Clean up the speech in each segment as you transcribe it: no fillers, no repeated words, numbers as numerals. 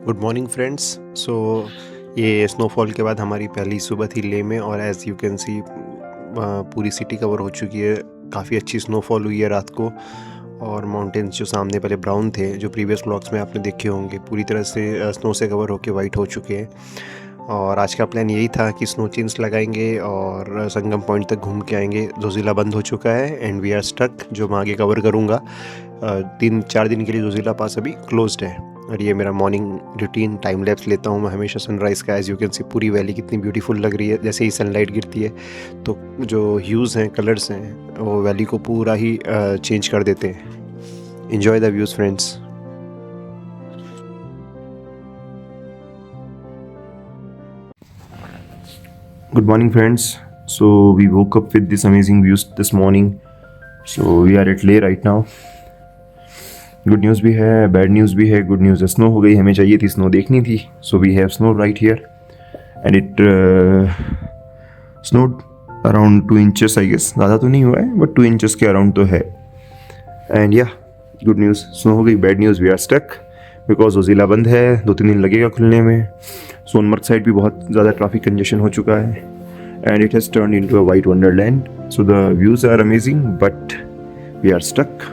Good morning friends. सो ये snowfall के बाद हमारी पहली सुबह थी लेह में, और एज़ यू कैन सी पूरी सिटी कवर हो चुकी है। काफ़ी अच्छी स्नोफॉल हुई है रात को, और माउंटेन्स जो सामने पहले ब्राउन थे, जो प्रीवियस व्लॉग्स में आपने देखे होंगे, पूरी तरह से स्नो से कवर होके वाइट हो चुके हैं। और आज का प्लान यही था कि स्नो चेन्स लगाएंगे और संगम पॉइंट तक घूम के आएंगे। जोजिला बंद हो चुका है एंड वी आर स्टक, जो मैं आगे कवर करूँगा। 3-4 दिन के लिए जोजिला पास अभी क्लोज्ड है। और ये मेरा मॉर्निंग रूटीन टाइम लैप्स लेता हूँ मैं हमेशा सनराइज़ का। एज़ यू कैन सी पूरी वैली कितनी ब्यूटीफुल लग रही है जैसे ही सनलाइट गिरती है, तो जो ह्यूज़ हैं, कलर्स हैं, वो वैली को पूरा ही चेंज कर देते हैं। Enjoy the views, friends. Good morning, friends. So we woke up with this amazing views this morning. So we are at Leh right now. Good news भी है, बैड न्यूज़ भी है। गुड न्यूज़ है, snow हो गई, हमें चाहिए थी, स्नो देखनी थी। So we have snow right here and it snowed around 2 inches I guess. ज़्यादा तो नहीं हुआ है बट 2 इंचेस के अराउंड तो है। एंड या गुड न्यूज़, स्नो हो गई। Bad news, we are stuck because Zojila बंद है, 2-3 दिन लगेगा खुलने में। सोनमर्ग साइड भी बहुत ज़्यादा ट्रैफिक कंजेशन हो चुका है and it has turn into a white wonderland. So the views are amazing but we are stuck.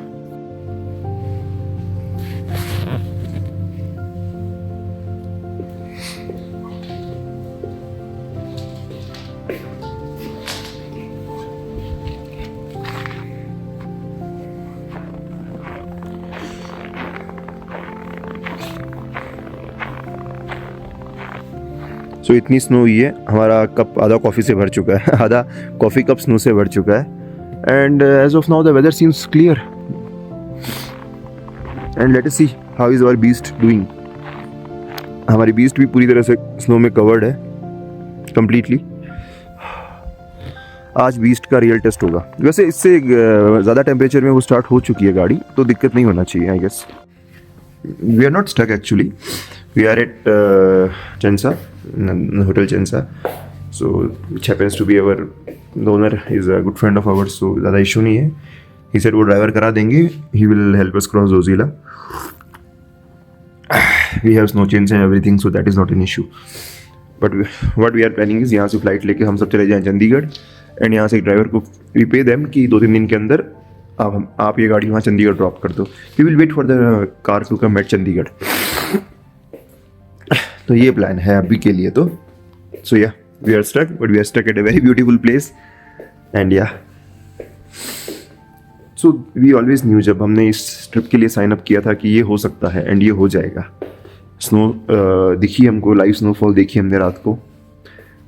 So इतनी स्नो हुई है, हमारा कप आधा कॉफ़ी से भर चुका है, आधा कॉफ़ी कप स्नो से भर चुका है। And as of now the weather seems clear and let us see how is our beast doing. हमारी बीस्ट भी पूरी तरह से स्नो में कवर्ड है कम्प्लीटली। आज बीस्ट का रियल टेस्ट होगा। वैसे इससे ज़्यादा टेम्परेचर में वो स्टार्ट हो चुकी है गाड़ी, तो दिक्कत नहीं होना चाहिए I guess. We are not stuck actually. We are at Chensa, Hotel Chensa. So which happens to be our, the owner is a good friend of ours, so ज़्यादा इशू नहीं है। He said वो driver करा देंगे, he will help us cross Zozila. We have snow chains and everything, so that is not an issue. But what we are planning is यहाँ से flight लेके हम सब चले जाएं चंडीगढ़ एंड यहाँ से एक ड्राइवर को we pay them कि 2-3 दिन के अंदर आप ये गाड़ी वहाँ चंडीगढ़ ड्रॉप कर दो। We will wait for the car to come at Chandigarh. तो ये प्लान है अभी के लिए तो। So yeah we are stuck but we are stuck at a very beautiful place and yeah so we always new, जब हमने इस ट्रिप के लिए साइन अप किया था कि ये हो सकता है एंड ये हो जाएगा। स्नो दिखी हमको, लाइव स्नोफॉल देखी हमने रात को।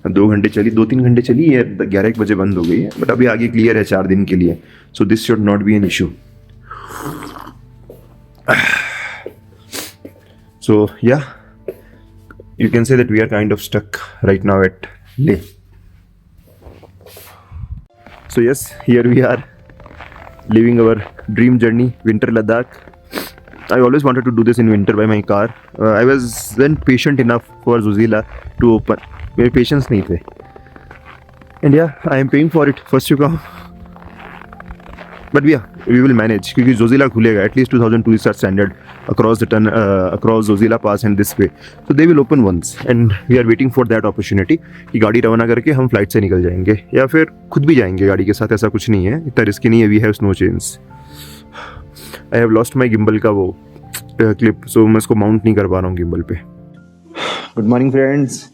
2 घंटे चली, 2-3 घंटे चली है, 11 बजे बंद हो गई है, बट अभी आगे क्लियर है 4 दिन के लिए। So this should not be an issue. So yeah you can say that we are kind of stuck right now at Leh. So yes, here we are living our dream journey, winter Ladakh. I always wanted to do this in winter by my car. I wasn't patient enough for Zozila to open. मेरे patience नहीं थे and yeah I am paying for it first to come, but yeah we will manage क्योंकि जोजिला खुलेगा at least 2000 tourist are standard across the ton across Zojila pass and this way, so they will open once and we are waiting for that opportunity कि गाड़ी रवाना करके हम flight से निकल जाएंगे या फिर खुद भी जाएंगे गाड़ी के साथ। ऐसा कुछ नहीं है, इतना रिस्की नहीं है। We have snow chains. I have lost my gimbal का वो क्लिप, सो मैं इसको माउंट नहीं कर पा रहा हूँ गिम्बल पे। Good morning friends,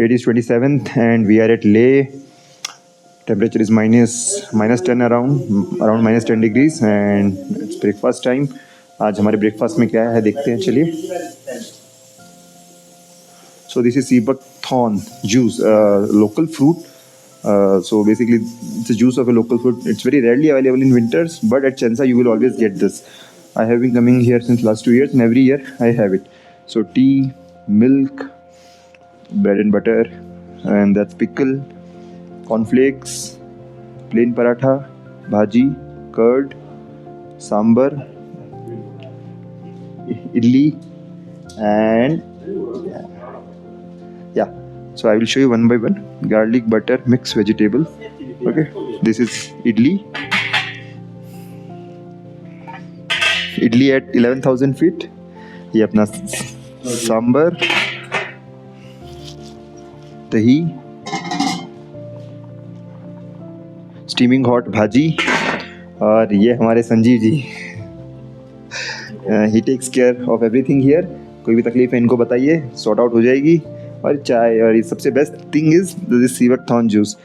it is 27th and we are at Leh. Temperature is minus 10 around minus 10 degrees and it's breakfast time. आज हमारे ब्रेकफास्ट में क्या है देखते हैं, चलिए। So this is sea buckthorn juice, local fruit. So basically it's a juice of a local fruit. It's very rarely available in winters, but at Chensa you will always get this. I have been coming here since last 2 years and every year I have it. So tea, milk, bread and butter, and that's pickle, cornflakes, plain paratha, bhaji, curd, sambar, idli, and yeah. So I will show you one by one. Garlic, butter, mixed vegetable. Okay, this is idli. Idli at 11,000 feet. ये अपना सांबर, दही, steaming hot भाजी, और ये हमारे Sanjeev ji, he takes care of everything here. कोई भी तकलीफ है इनको बताइए, सॉर्ट आउट हो जाएगी। और चाय, और ये सबसे best thing is this seabuckthorn juice.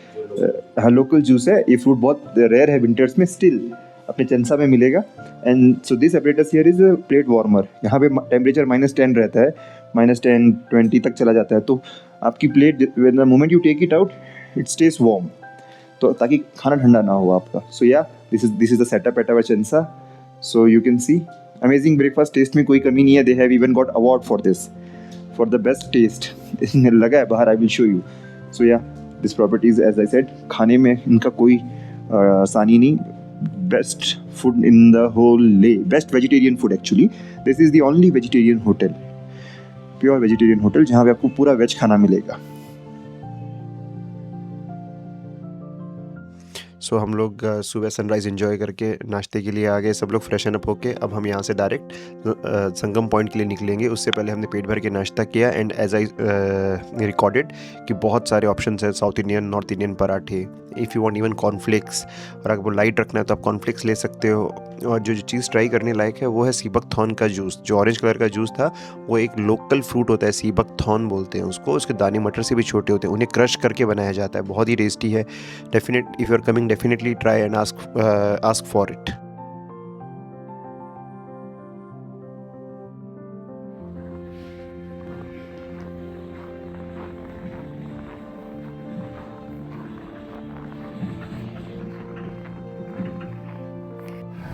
हाँ, लोकल जूस है, ये फ्रूट बहुत रेयर है विंटर्स में, स्टिल अपने चंसा में मिलेगा। And so this apparatus here is a plate warmer. यहाँ पे टेम्परेचर -10 रहता है, -10, 20 तक चला जाता है, तो आपकी plate the moment you take it out it stays warm, तो ताकि खाना ठंडा ना हो आपका। So ya this is the setup at our Chansa. So you can see amazing breakfast, taste में कोई कमी नहीं है। They have even got award for this, for the best taste. लगा है बाहर, I will show you. So ya this properties as I said, खाने में इनका कोई आसानी नहीं। Best food in the whole Leh, best vegetarian food actually. This is the only vegetarian hotel, pure vegetarian hotel, जहाँ पे आपको पूरा वेज खाना मिलेगा। सो हम लोग सुबह सनराइज़ एंजॉय करके नाश्ते के लिए आ गए, सब लोग फ्रेशन अप होके। अब हम यहाँ से डायरेक्ट संगम पॉइंट के लिए निकलेंगे। उससे पहले हमने पेट भर के नाश्ता किया। एंड एज आई रिकॉर्डेड कि बहुत सारे ऑप्शंस हैं, साउथ इंडियन, नॉर्थ इंडियन पराठे, if you want even cornflakes, और अगर वो लाइट रखना है तो आप कॉर्नफ्लेक्स ले सकते हो। और जो चीज़ ट्राई करने लायक है वो है सीबक थॉर्न का जूस। जो ऑरेंज कलर का जूस था वो एक लोकल फ्रूट होता है, सीबक थॉर्न बोलते हैं उसको। उसके दाने मटर से भी छोटे होते हैं, उन्हें क्रश करके बनाया जाता है, बहुत ही टेस्टी है। Definite if you are coming, definitely try and ask for it.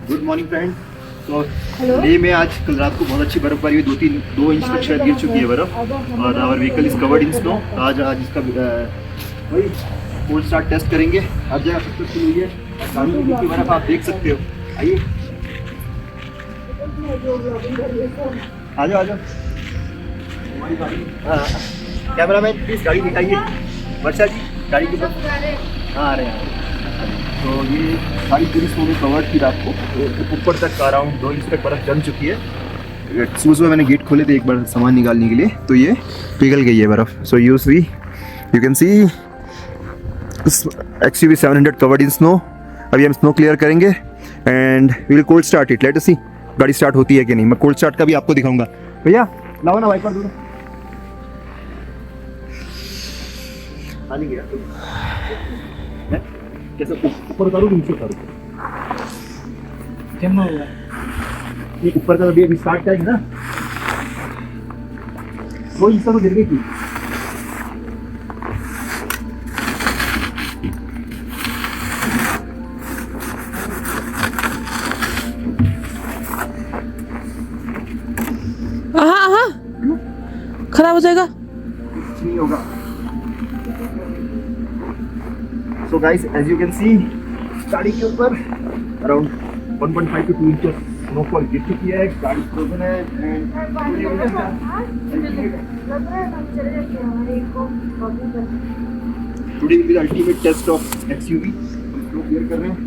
Good morning friend. तो ले में आज कल रात को बहुत अच्छी बर्फबारी हुई, 2 इंच तक शायद गिर चुकी है बर्फ, और our vehicle is covered in snow. आज इसका वही कोल्ड स्टार्ट टेस्ट करेंगे। हर जगह सक्सेसफुल हुई है, गाड़ी की बर्फ आप देख सकते हो। आइए, आ जाओ आ जाओ। हमारी गाड़ी, कैमरामैन प्लीज गाड़ी दिखाइए। वर्षा जी, गाड़ी की तरफ। हाँ, आ रहे हैं। तो ये सारी पूरी स्नो में कवर्ड थी रात को, तो ऊपर तक अराउंड 2 इंच तक बर्फ जम चुकी है। सुबह मैंने गेट खोले थे एक बार सामान निकालने के लिए, तो ये पिघल गई है बर्फ। So you can see XUV 700 covered in snow. अभी हम स्नो क्लियर करेंगे and we will cold start it. Let us see गाड़ी स्टार्ट होती है कि नहीं। मैं कोल्ड स्टार्ट का भी आपको दिखाऊंगा। भैया लाओ ना वाइपर दो। आ नहीं गया कैसे? ऊपर उतारूं, नीचे उतारूं? जमा हुआ ये ऊपर का अभी स्टार्ट टाइम ना, वो हिस्सा तो गिर गई थी। खराब हो जाएगा। नहीं होगा। So guys, as you can see, गाड़ी के ऊपर अराउंड 1.5 to 2 इंच स्नोफॉल गिर चुकी है। गाड़ी फ्रोजन है and today will be the ultimate test of XUV। हम स्नो क्लियर कर रहे हैं।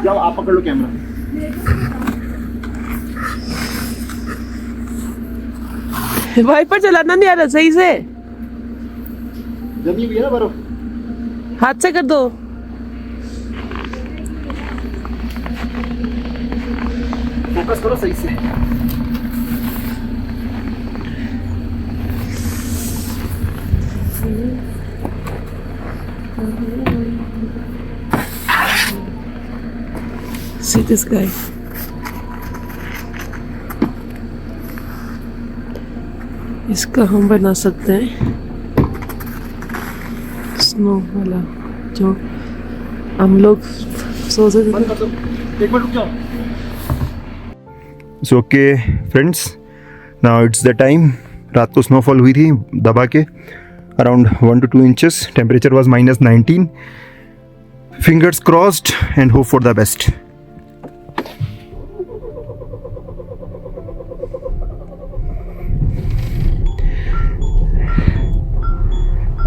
जाओ आप पकड़ लो कैमरा। वाइपर चलाना नहीं आ रहा सही से। जमी हुई है ना बर्फ, हाथ से कर दो। फोकस करो सही से। See this guy. इसका हम बना सकते हैं स्नो वाला, जो हम लोग सोच रहे थे। एक मिनट रुक जाओ। So okay friends, now it's the time. रात को स्नोफॉल हुई थी दबा के around 1 to 2 inches. Temperature was -19। Fingers crossed and hope for the best.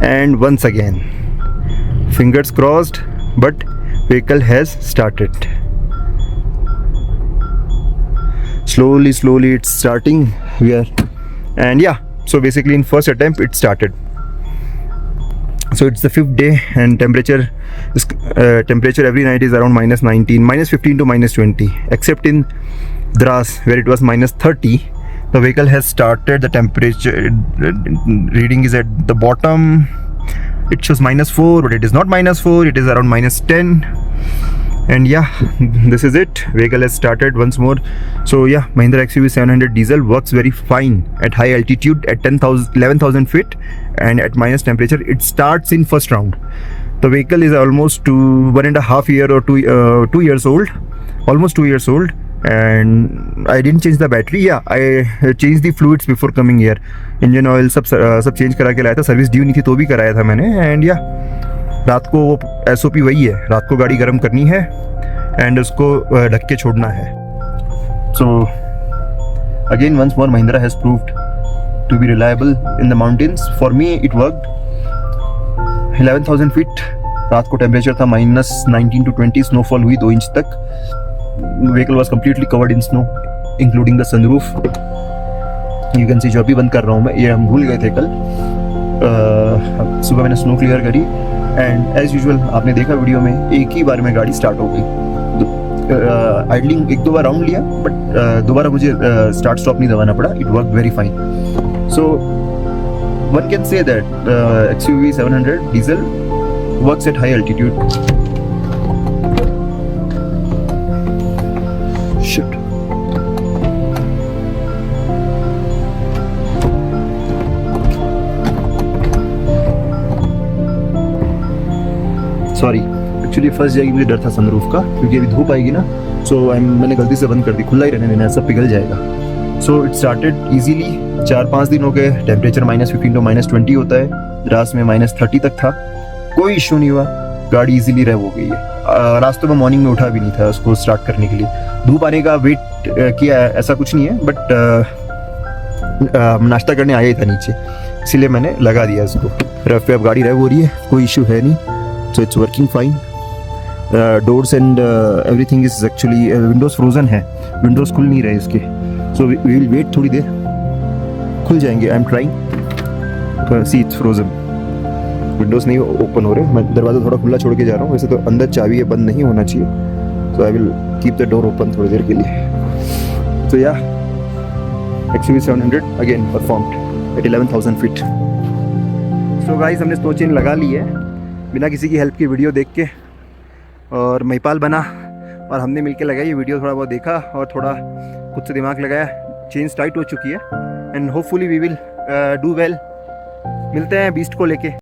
And once again fingers crossed, but vehicle has started. Slowly it's starting. And yeah, so basically in first attempt it started. So it's the 5th day, and temperature every night is around -19, -15 to -20, except in Dras where it was -30. The vehicle has started. The temperature reading is at the bottom. It shows -4, but it is not -4, it is around -10. And yeah, this is it. Vehicle has started once more. So yeah, Mahindra XUV 700 diesel works very fine at high altitude at 11,000 feet, and at minus temperature it starts in first round. The vehicle is almost 1.5 year or 2 years old, almost 2 years old, and I didn't change the battery. Yeah, I changed the fluids before coming here. Engine oil सब change करा के लाया था. Service due नहीं थी तो भी कराया था मैंने. And yeah, रात को SOP वही है, रात को गाड़ी गर्म करनी है एंड उसको ढक के छोड़ना है. So again once more Mahindra has proved to be reliable in the mountains. For me it worked. 11,000 feet रात को टेम्परेचर था -19 to 20. स्नोफॉल हुई 2 इंच तक. Vehicle was completely covered in snow including the sunroof. You can सी जो अभी बंद कर रहा हूँ मैं, ये हम भूल गए थे कल. सुबह मैंने स्नो क्लियर करी एंड एज यूजुअल आपने देखा वीडियो में, एक ही बार में गाड़ी स्टार्ट हो गई. आइडलिंग 1-2 बार राउंड लिया, बट दोबारा मुझे स्टार्ट स्टॉप नहीं दबाना पड़ा. It work very fine. So one can say that XUV 700 diesel works at high altitude. Shit. Sorry, actually first जाएगी, मुझे डर था सनरूफ का क्योंकि अभी धूप आएगी ना. सो मैंने गलती से बंद कर दी. खुला ही रहने देना, सब पिघल जाएगा. So it started easily. 4-5 दिन हो गए. टेम्परेचर -15 to -20 होता है. द्रास में -30 तक था. कोई इशू नहीं हुआ. गाड़ी इजीली रेव हो गई है. रास्ते में मॉर्निंग में उठा भी नहीं था उसको स्टार्ट करने के लिए. धूप आने का वेट किया है ऐसा कुछ नहीं है, बट नाश्ता करने आया ही था नीचे, इसीलिए मैंने लगा दिया इसको. रफ पे अब गाड़ी रेव हो रही है, कोई इशू है नहीं. So it's working fine. Doors and everything is actually windows frozen है. Windows खुल नहीं रहे इसके. So we will wait थोड़ी देर, खुल जाएंगे. I'm trying. See it's frozen. Windows नहीं ओपन हो रहे. मैं दरवाज़ा थोड़ा खुला छोड़ के जा रहा हूँ. वैसे तो अंदर चाबी है, बंद नहीं होना चाहिए. So I will keep the door open थोड़ी देर के लिए. So yeah, XUV 700 again performed at 11,000 feet. So guys, हमने स्नो चेन लगा ली है बिना किसी की हेल्प की वीडियो देख के, और महिपाल बना और हमने मिलके लगाई ये वीडियो. थोड़ा बहुत देखा और थोड़ा खुद से दिमाग लगाया. चेंज टाइट हो चुकी है and hopefully we will do well. मिलते हैं बीस्ट को लेके.